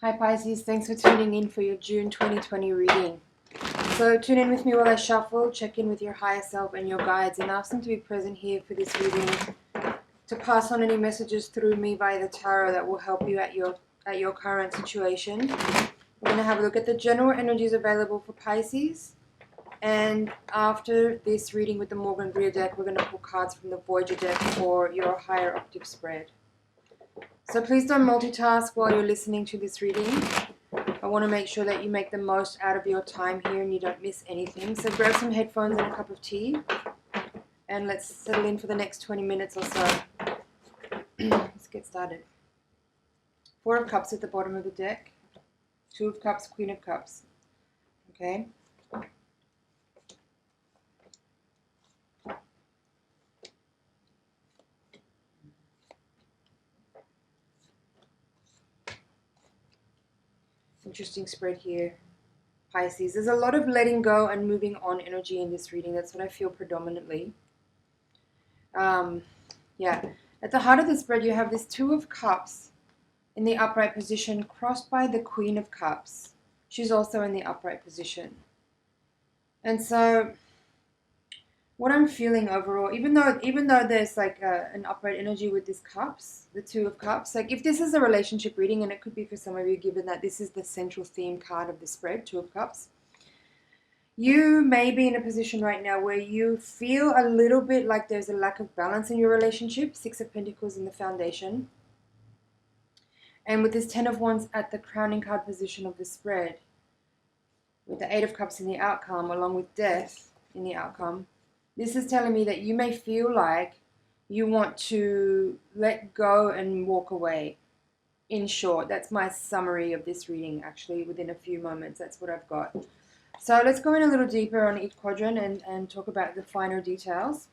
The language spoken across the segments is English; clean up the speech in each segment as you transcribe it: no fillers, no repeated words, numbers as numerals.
Hi Pisces, thanks for tuning in for your June 2020 reading. So tune in with me while I shuffle, check in with your higher self and your guides, and ask them to be present here for this reading to pass on any messages through me via the tarot that will help you at your current situation. We're going to have a look at the general energies available for Pisces, and after this reading with the Morgan Greer deck, we're going to pull cards from the Voyager deck for your higher octave spread. So please don't multitask while you're listening to this reading. I want to make sure that you make the most out of your time here and you don't miss anything. So grab some headphones and a cup of tea, and let's settle in for the next 20 minutes or so. Let's get started. Four of Cups at the bottom of the deck. Two of Cups, Queen of Cups. Okay. Interesting spread here, Pisces. There's a lot of letting go and moving on energy in this reading. That's what I feel predominantly. Yeah. At the heart of the spread, you have this Two of Cups in the upright position, crossed by the Queen of Cups. She's also in the upright position. And so what I'm feeling overall, even though there's like an upright energy with these cups, the Two of Cups, like if this is a relationship reading, and it could be for some of you given that this is the central theme card of the spread, Two of Cups, you may be in a position right now where you feel a little bit like there's a lack of balance in your relationship. Six of Pentacles in the foundation. And with this Ten of Wands at the crowning card position of the spread, with the Eight of Cups in the outcome, along with Death in the outcome, this is telling me that you may feel like you want to let go and walk away. In short, that's my summary of this reading, actually, within a few moments. That's what I've got. So let's go in a little deeper on each quadrant and talk about the finer details.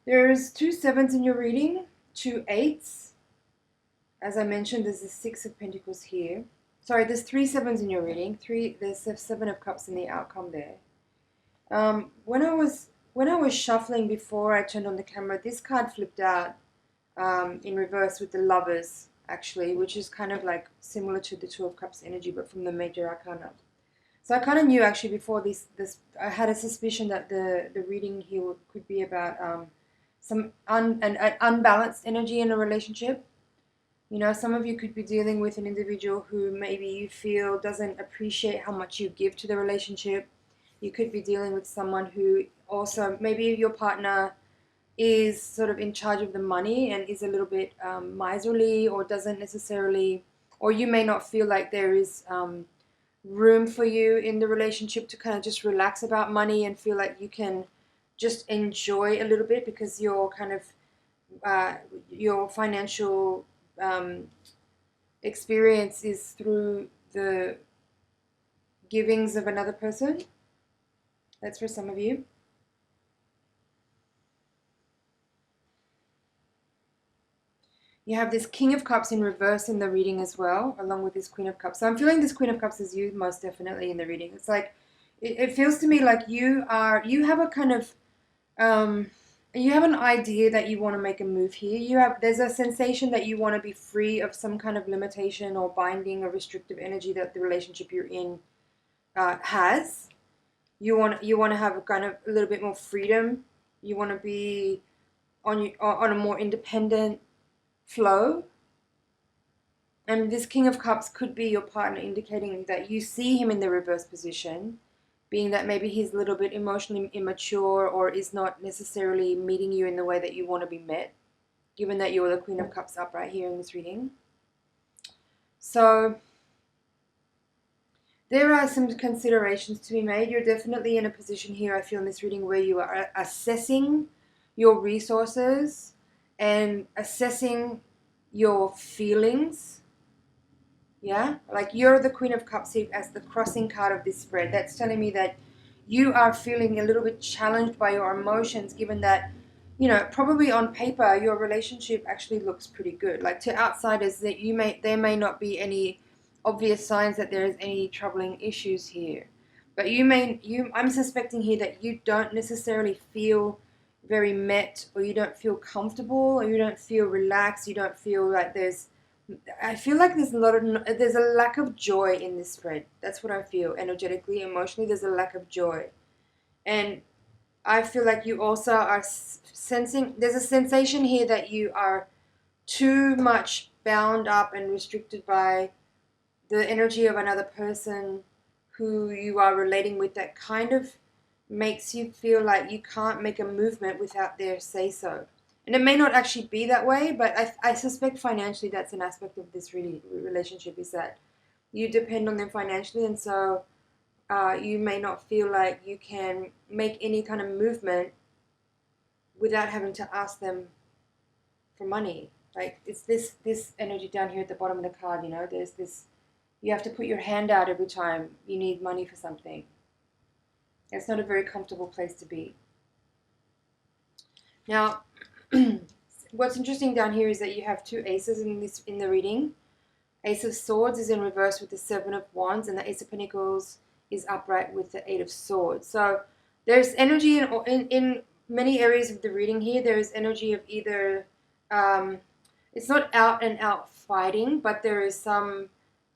There's two sevens in your reading, two eights. As I mentioned, there's the Six of Pentacles here. Sorry, there's three sevens in your reading. There's the Seven of Cups in the outcome there. When I was shuffling before I turned on the camera, this card flipped out in reverse with the Lovers, actually, which is kind of like similar to the Two of Cups energy, but from the Major Arcana. So I kind of knew actually before this I had a suspicion that the reading here could be about some an unbalanced energy in a relationship. You know, some of you could be dealing with an individual who maybe you feel doesn't appreciate how much you give to the relationship. You could be dealing with someone who also, maybe your partner is sort of in charge of the money and is a little bit miserly, or doesn't necessarily, or you may not feel like there is room for you in the relationship to kind of just relax about money and feel like you can just enjoy a little bit because your kind of your financial experience is through the givings of another person. That's for some of you. You have this King of Cups in reverse in the reading as well, along with this Queen of Cups. So I'm feeling this Queen of Cups is you most definitely in the reading. It's like, it feels to me like you have a kind of, you have an idea that you want to make a move here. There's a sensation that you want to be free of some kind of limitation or binding or restrictive energy that the relationship you're in has. You want to have a kind of a little bit more freedom. You want to be on a more independent flow. And this King of Cups could be your partner, indicating that you see him in the reverse position, being that maybe he's a little bit emotionally immature or is not necessarily meeting you in the way that you want to be met, given that you're the Queen of Cups up right here in this reading. So there are some considerations to be made. You're definitely in a position here, I feel, in this reading where you are assessing your resources and assessing your feelings. Yeah, like you're the Queen of Cups here as the crossing card of this spread. That's telling me that you are feeling a little bit challenged by your emotions, given that, you know, probably on paper your relationship actually looks pretty good. Like to outsiders, that there may not be any obvious signs that there is any troubling issues here, but I'm suspecting here that you don't necessarily feel very met, or you don't feel comfortable, or you don't feel relaxed, you don't feel like there's I feel like there's a lack of joy in this spread. That's what I feel energetically, emotionally. There's a lack of joy, and I feel like you also are sensing. There's a sensation here that you are too much bound up and restricted by the energy of another person who you are relating with, that kind of makes you feel like you can't make a movement without their say so. And it may not actually be that way, but I suspect financially that's an aspect of this really relationship, is that you depend on them financially, and so you may not feel like you can make any kind of movement without having to ask them for money. Like it's this energy down here at the bottom of the card, you know, there's this, you have to put your hand out every time you need money for something. It's not a very comfortable place to be. Now, what's interesting down here is that you have two aces in the reading. Ace of Swords is in reverse with the Seven of Wands, and the Ace of Pentacles is upright with the Eight of Swords. So there's energy in many areas of the reading here. There is energy of either, it's not out and out fighting, but there is some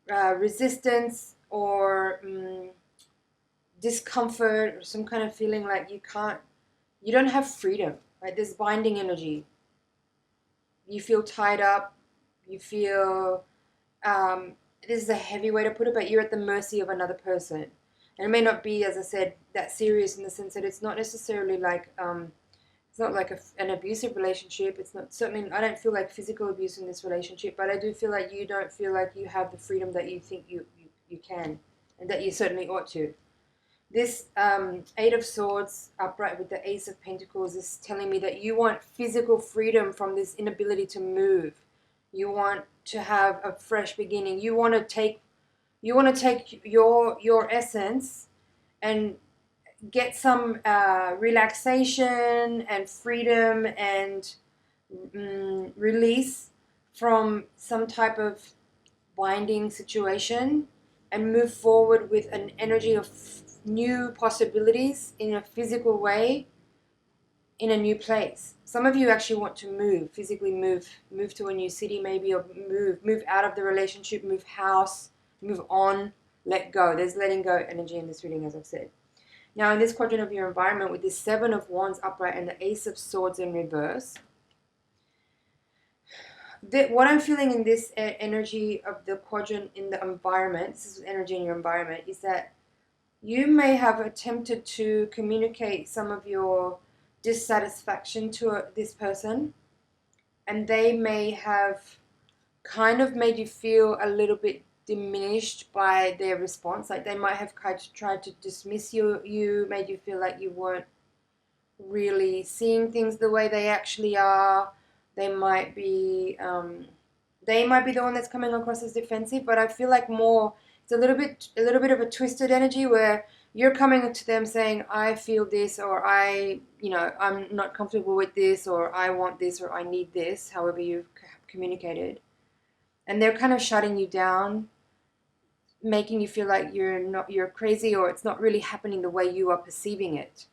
resistance or discomfort, or some kind of feeling like you don't have freedom, right? There's binding energy. You feel tied up. You feel, this is a heavy way to put it, but you're at the mercy of another person. And it may not be, as I said, that serious in the sense that it's not necessarily like, it's not like an abusive relationship. It's not, certainly, I don't feel like physical abuse in this relationship, but I do feel like you don't feel like you have the freedom that you think you can, and that you certainly ought to. This Eight of Swords upright with the Ace of Pentacles is telling me that you want physical freedom from this inability to move. You want to have a fresh beginning. You want to take your essence and get some relaxation and freedom and release from some type of binding situation, and move forward with an energy of new possibilities in a physical way, in a new place. Some of you actually want to move, physically move to a new city maybe, or move out of the relationship, move house, move on, let go. There's letting go energy in this reading, as I've said. Now, in this quadrant of your environment, with this Seven of Wands upright and the Ace of Swords in reverse, what I'm feeling in this energy of the quadrant in the environment, this is energy in your environment, is that you may have attempted to communicate some of your dissatisfaction to this person, and they may have kind of made you feel a little bit diminished by their response. Like they might have tried to dismiss you, made you feel like you weren't really seeing things the way they actually are. They might be the one that's coming across as defensive, but I feel like more it's a little bit of a twisted energy where you're coming to them saying, I feel this, or I'm not comfortable with this, or I want this, or I need this, however you've communicated. And they're kind of shutting you down, making you feel like you're crazy, or it's not really happening the way you are perceiving it.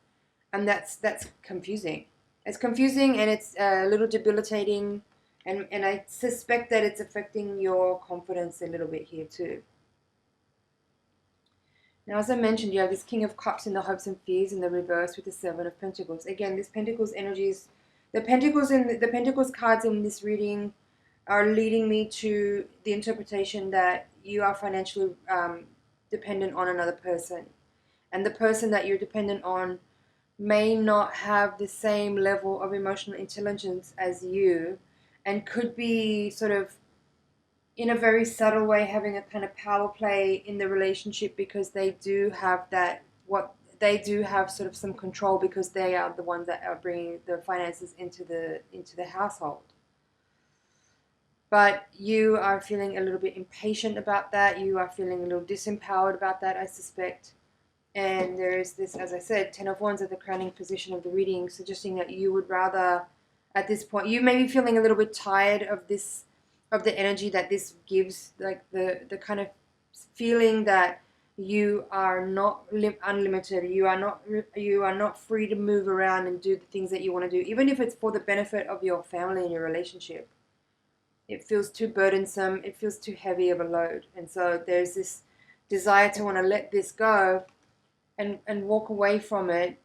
And that's confusing. It's confusing, and it's a little debilitating, and I suspect that it's affecting your confidence a little bit here too. Now, as I mentioned, you have this King of Cups in the hopes and fears in the reverse with the Seven of Pentacles. Again, this Pentacles energies, the Pentacles cards in this reading are leading me to the interpretation that you are financially dependent on another person, and the person that you're dependent on may not have the same level of emotional intelligence as you, and could be sort of in a very subtle way having a kind of power play in the relationship, because they do have sort of some control, because they are the ones that are bringing the finances into the household. But you are feeling a little bit impatient about that. You are feeling a little disempowered about that, I suspect. And there is this, as I said, Ten of Wands at the crowning position of the reading, suggesting that you would rather, at this point, you may be feeling a little bit tired of this, of the energy that this gives, like the kind of feeling that you are not unlimited. You are not free to move around and do the things that you want to do, even if it's for the benefit of your family and your relationship. It feels too burdensome. It feels too heavy of a load. And so there's this desire to want to let this go and walk away from it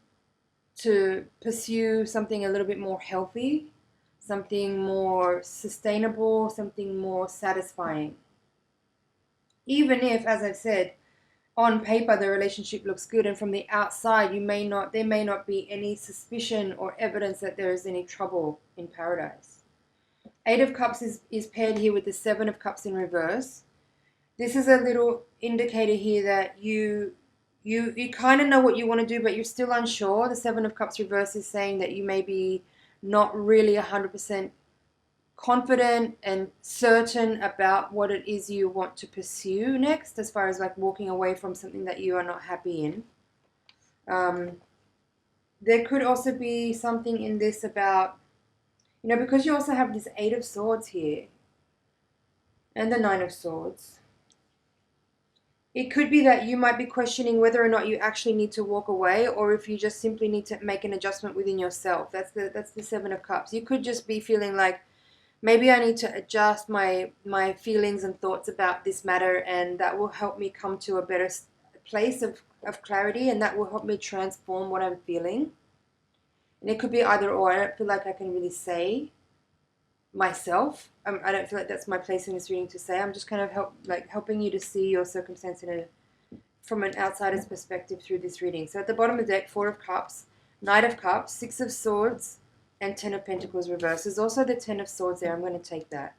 to pursue something a little bit more healthy, something more sustainable, something more satisfying. Even if, as I've said, on paper the relationship looks good and from the outside there may not be any suspicion or evidence that there is any trouble in paradise. Eight of Cups is paired here with the Seven of Cups in reverse. This is a little indicator here that you kind of know what you want to do, but you're still unsure. The Seven of Cups reverse is saying that you may be not really 100% confident and certain about what it is you want to pursue next, as far as like walking away from something that you are not happy in. There could also be something in this about, because you also have this Eight of Swords here and the Nine of Swords. It could be that you might be questioning whether or not you actually need to walk away, or if you just simply need to make an adjustment within yourself. That's the Seven of Cups. You could just be feeling like, maybe I need to adjust my feelings and thoughts about this matter, and that will help me come to a better place of clarity, and that will help me transform what I'm feeling. And it could be either or. I don't feel like I can really say myself. I don't feel like that's my place in this reading to say. I'm just kind of helping you to see your circumstance from an outsider's perspective through this reading. So at the bottom of the deck, Four of Cups, Knight of Cups, Six of Swords, and Ten of Pentacles reverse. There's also the Ten of Swords there. I'm going to take that.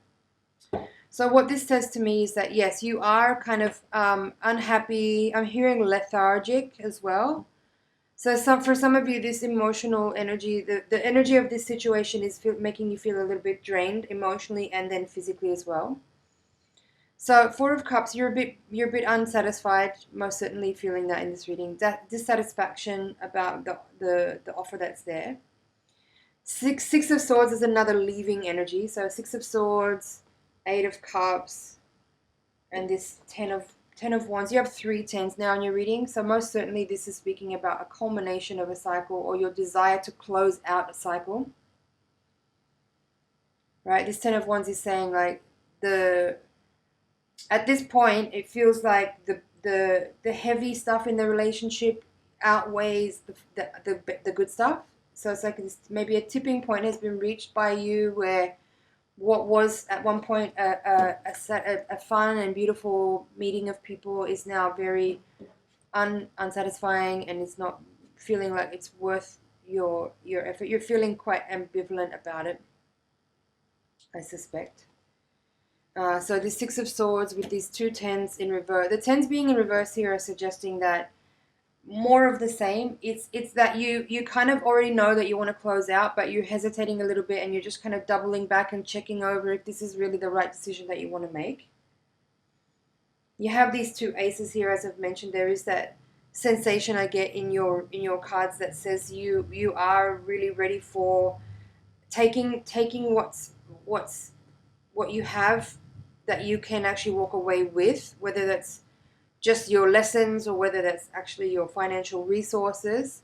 So what this says to me is that, yes, you are kind of unhappy. I'm hearing lethargic as well. So for some of you, this emotional energy, the energy of this situation is making you feel a little bit drained emotionally and then physically as well. So Four of Cups, you're a bit unsatisfied, most certainly feeling that in this reading. That dissatisfaction about the offer that's there. Six of Swords is another leaving energy. So Six of Swords, Eight of Cups, and this Ten of Wands. You have three tens now in your reading. So most certainly this is speaking about a culmination of a cycle, or your desire to close out a cycle. Right? This Ten of Wands is saying like at this point it feels like the heavy stuff in the relationship outweighs the good stuff. So it's like maybe a tipping point has been reached by you where what was at one point a fun and beautiful meeting of people is now very unsatisfying, and it's not feeling like it's worth your effort. You're feeling quite ambivalent about it, I suspect. So the Six of Swords with these two tens in reverse. The tens being in reverse here are suggesting that more of the same. It's that you kind of already know that you want to close out, but you're hesitating a little bit, and you're just kind of doubling back and checking over if this is really the right decision that you want to make. You have these two aces here, as I've mentioned. There is that sensation I get in your cards that says you are really ready for taking what you have that you can actually walk away with, whether that's just your lessons or whether that's actually your financial resources,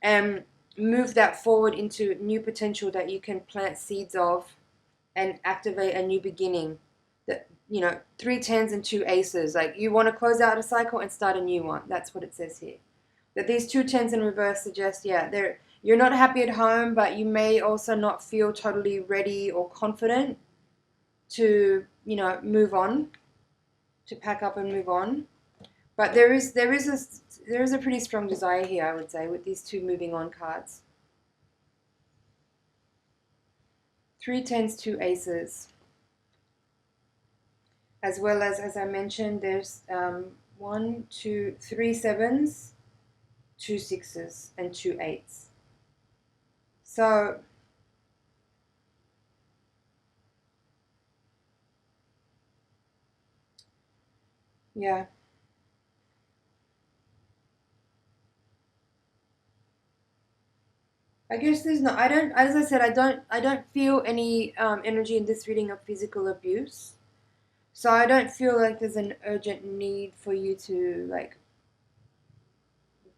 and move that forward into new potential that you can plant seeds of and activate a new beginning. That, three tens and two aces, like you want to close out a cycle and start a new one. That's what it says here. That these two tens in reverse suggest, you're not happy at home, but you may also not feel totally ready or confident to, move on, to pack up and move on. But there is a pretty strong desire here, I would say, with these two moving on cards. Three tens, two aces. As well as I mentioned, there's 3 sevens, 2 sixes, and 2 eights. So yeah. I guess there's no. I don't. As I said, I don't feel any energy in this reading of physical abuse. So I don't feel like there's an urgent need for you to like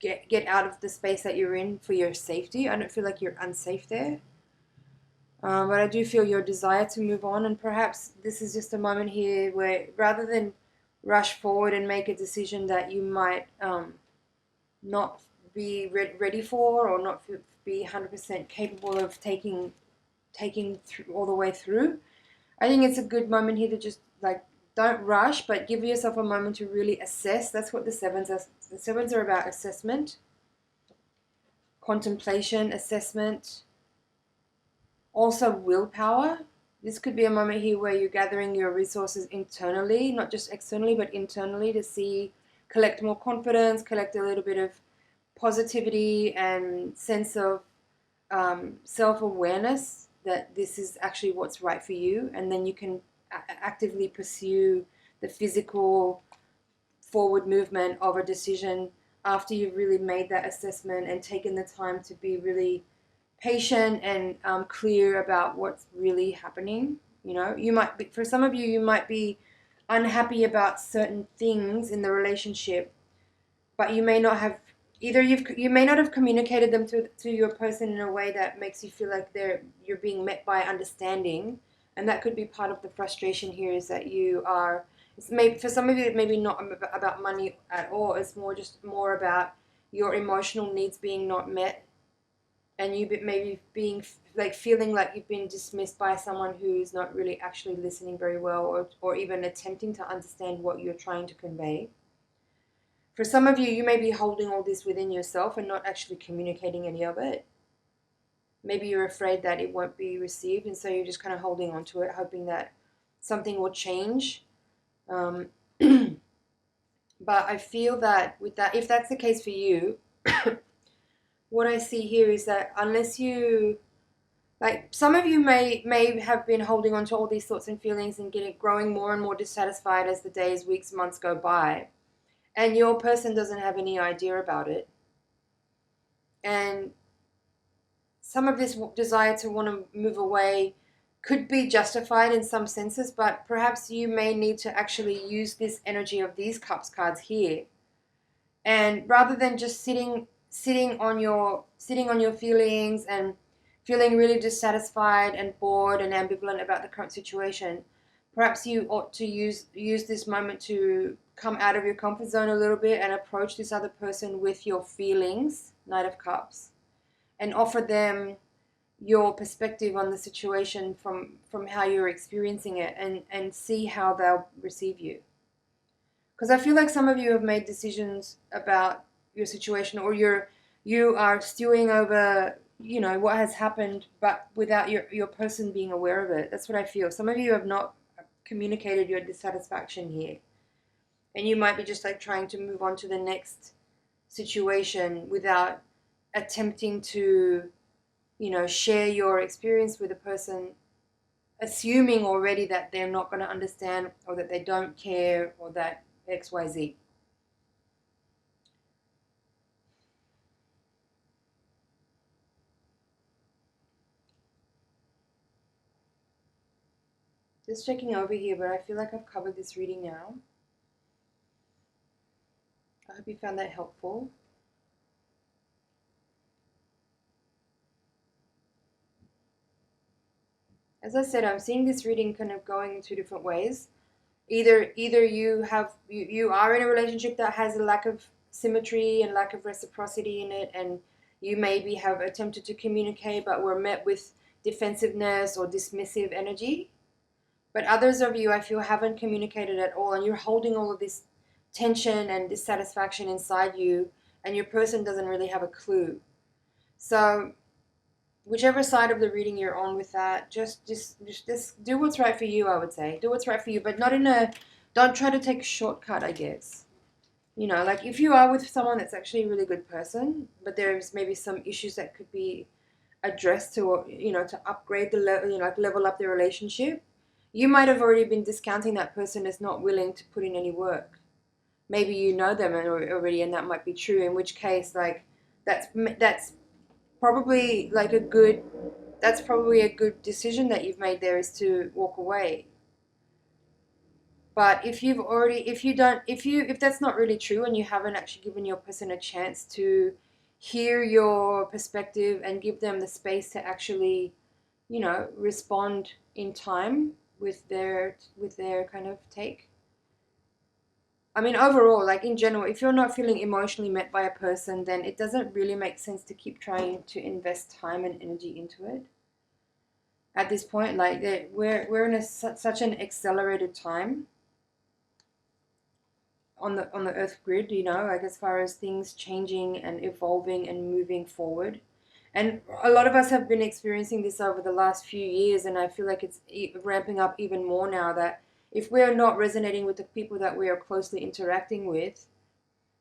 get out of the space that you're in for your safety. I don't feel like you're unsafe there. But I do feel your desire to move on, and perhaps this is just a moment here where rather than rush forward and make a decision that you might not be ready for, or not be 100% capable of taking all the way through, I think it's a good moment here to just like don't rush, but give yourself a moment to really assess. That's what the sevens are. The sevens are about assessment, contemplation, assessment, also willpower. This could be a moment here where you're gathering your resources internally, not just externally, but internally, to see, collect more confidence, collect a little bit of positivity and sense of self-awareness that this is actually what's right for you, and then you can actively pursue the physical forward movement of a decision after you've really made that assessment and taken the time to be really patient and clear about what's really happening. You know, you might be, for some of you, you might be unhappy about certain things in the relationship, but you may not have you may not have communicated them to your person in a way that makes you feel like you're being met by understanding, and that could be part of the frustration here, is that you are, it's maybe for some of you it may be not about money at all, it's more about your emotional needs being not met, and you maybe being like feeling like you've been dismissed by someone who's not really actually listening very well, or even attempting to understand what you're trying to convey. For some of you, you may be holding all this within yourself and not actually communicating any of it. Maybe you're afraid that it won't be received, and so you're just kind of holding on to it, hoping that something will change. But I feel that with that, if that's the case for you, what I see here is that unless you, like, some of you may have been holding on to all these thoughts and feelings and growing more and more dissatisfied as the days, weeks, months go by, and your person doesn't have any idea about it. And some of this desire to want to move away could be justified in some senses, but perhaps you may need to actually use this energy of these cups cards here, and rather than just sitting on your feelings and feeling really dissatisfied and bored and ambivalent about the current situation, perhaps you ought to use this moment to come out of your comfort zone a little bit and approach this other person with your feelings, Knight of Cups, and offer them your perspective on the situation from how you're experiencing it, and see how they'll receive you. Because I feel like some of you have made decisions about your situation, or you are stewing over, you know, what has happened, but without your person being aware of it. That's what I feel. Some of you have not communicated your dissatisfaction here, and you might be just like trying to move on to the next situation without attempting to, you know, share your experience with a person, assuming already that they're not going to understand, or that they don't care, or that XYZ. Just checking over here, but I feel like I've covered this reading now. I hope you found that helpful. As I said, I'm seeing this reading kind of going in two different ways. Either you are in a relationship that has a lack of symmetry and lack of reciprocity in it, and you maybe have attempted to communicate but were met with defensiveness or dismissive energy. But others of you, I feel, haven't communicated at all, and you're holding all of this tension and dissatisfaction inside you, and your person doesn't really have a clue. So whichever side of the reading you're on with that, just do what's right for you, I would say. Do what's right for you, but not in a, don't try to take a shortcut, I guess. You know, like if you are with someone that's actually a really good person, but there's maybe some issues that could be addressed to, you know, to upgrade the level, you know, like level up the relationship, you might have already been discounting that person as not willing to put in any work. Maybe you know them already, and that might be true, in which case, like, that's probably like a good, that's probably a good decision that you've made there, is to walk away. But if you've already, if that's not really true, and you haven't actually given your person a chance to hear your perspective and give them the space to actually you know, respond in time with their kind of take. I mean, overall, like in general, if you're not feeling emotionally met by a person, then it doesn't really make sense to keep trying to invest time and energy into it. At this point, like we're in such an accelerated time on the Earth grid, you know, like as far as things changing and evolving and moving forward. And a lot of us have been experiencing this over the last few years, and I feel like it's ramping up even more now, that if we're not resonating with the people that we are closely interacting with,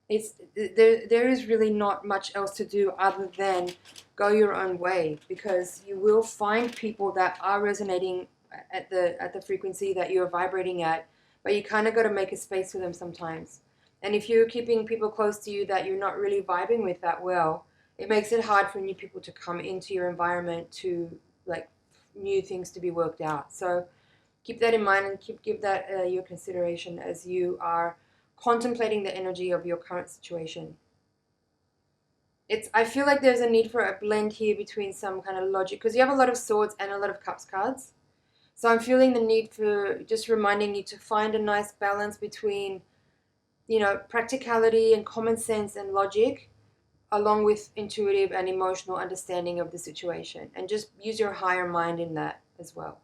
it's there is really not much else to do other than go your own way, because you will find people that are resonating at the frequency that you're vibrating at, but you kind of got to make a space for them sometimes. And if you're keeping people close to you that you're not really vibing with that well, it makes it hard for new people to come into your environment, to like new things to be worked out. So keep that in mind, and give that your consideration as you are contemplating the energy of your current situation. I feel like there's a need for a blend here between some kind of logic, because you have a lot of swords and a lot of cups cards. So I'm feeling the need for just reminding you to find a nice balance between, you know, practicality and common sense and logic, along with intuitive and emotional understanding of the situation, and just use your higher mind in that as well.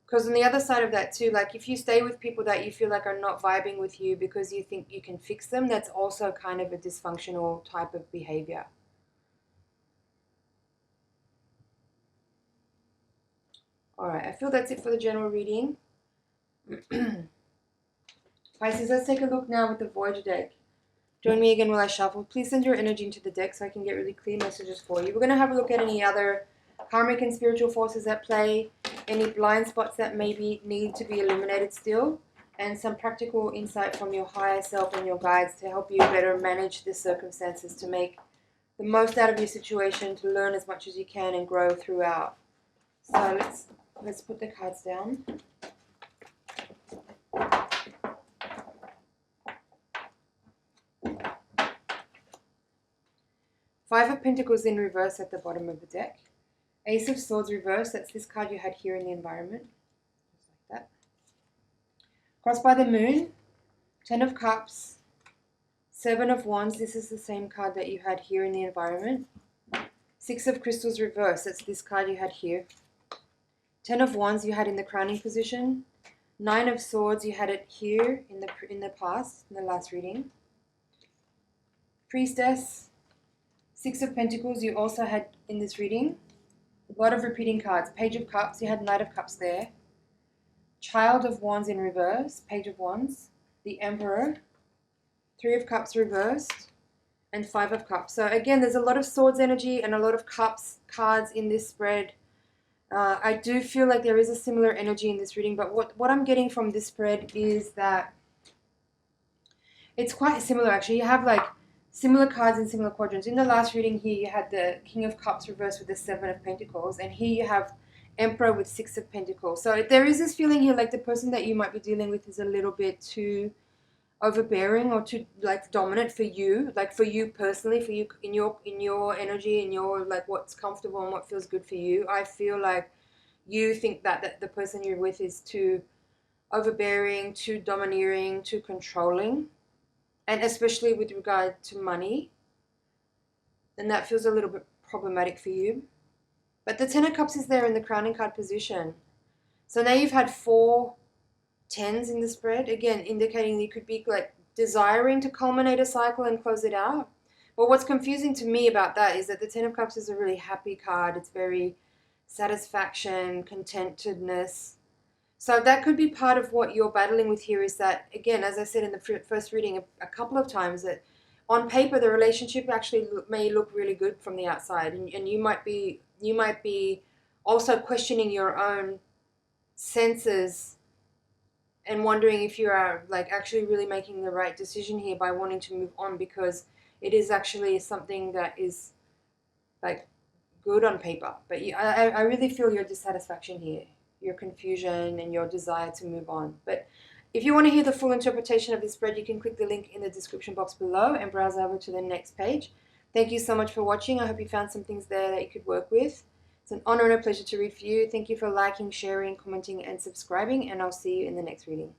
Because on the other side of that too, like if you stay with people that you feel like are not vibing with you because you think you can fix them, that's also kind of a dysfunctional type of behavior. All right, I feel that's it for the general reading. Pisces, let's take a look now with the Voyager deck. Join me again while I shuffle. Please send your energy into the deck so I can get really clear messages for you. We're going to have a look at any other karmic and spiritual forces at play, any blind spots that maybe need to be illuminated still, and some practical insight from your higher self and your guides to help you better manage the circumstances, to make the most out of your situation, to learn as much as you can and grow throughout. So let's put the cards down. Five of Pentacles in reverse at the bottom of the deck. Ace of Swords reverse, that's this card you had here in the environment. Just like that. Crossed by the Moon. Ten of Cups. Seven of Wands, this is the same card that you had here in the environment. Six of Crystals reverse, that's this card you had here. Ten of Wands you had in the crowning position. Nine of Swords, you had it here in the past, in the last reading. Priestess. Six of Pentacles you also had in this reading. A lot of repeating cards. Page of Cups, you had Knight of Cups there. Child of Wands in reverse, Page of Wands. The Emperor. Three of Cups reversed. And Five of Cups. So again, there's a lot of Swords energy and a lot of Cups cards in this spread. I do feel like there is a similar energy in this reading, but what I'm getting from this spread is that it's quite similar actually. You have like similar cards in similar quadrants. In the last reading here, you had the King of Cups reversed with the Seven of Pentacles, and here you have Emperor with Six of Pentacles. So there is this feeling here like the person that you might be dealing with is a little bit too overbearing or too like dominant for you, like for you personally, for you in your energy, in your like what's comfortable and what feels good for you. I feel like you think that the person you're with is too overbearing, too domineering, too controlling, and especially with regard to money, then that feels a little bit problematic for you. But the Ten of Cups is there in the crowning card position. So now you've had 4 tens in the spread, again indicating you could be like desiring to culminate a cycle and close it out. But what's confusing to me about that is that the Ten of Cups is a really happy card. It's very satisfaction, contentedness. So that could be part of what you're battling with here, is that, again, as I said in the first reading a couple of times, that on paper the relationship actually may look really good from the outside, and you might be also questioning your own senses and wondering if you are like actually really making the right decision here by wanting to move on, because it is actually something that is like good on paper. But I really feel your dissatisfaction here, your confusion and your desire to move on. But if you want to hear the full interpretation of this spread, you can click the link in the description box below and browse over to the next page. Thank you so much for watching. I hope you found some things there that you could work with. It's an honor and a pleasure to read for you. Thank you for liking, sharing, commenting, and subscribing, and I'll see you in the next reading.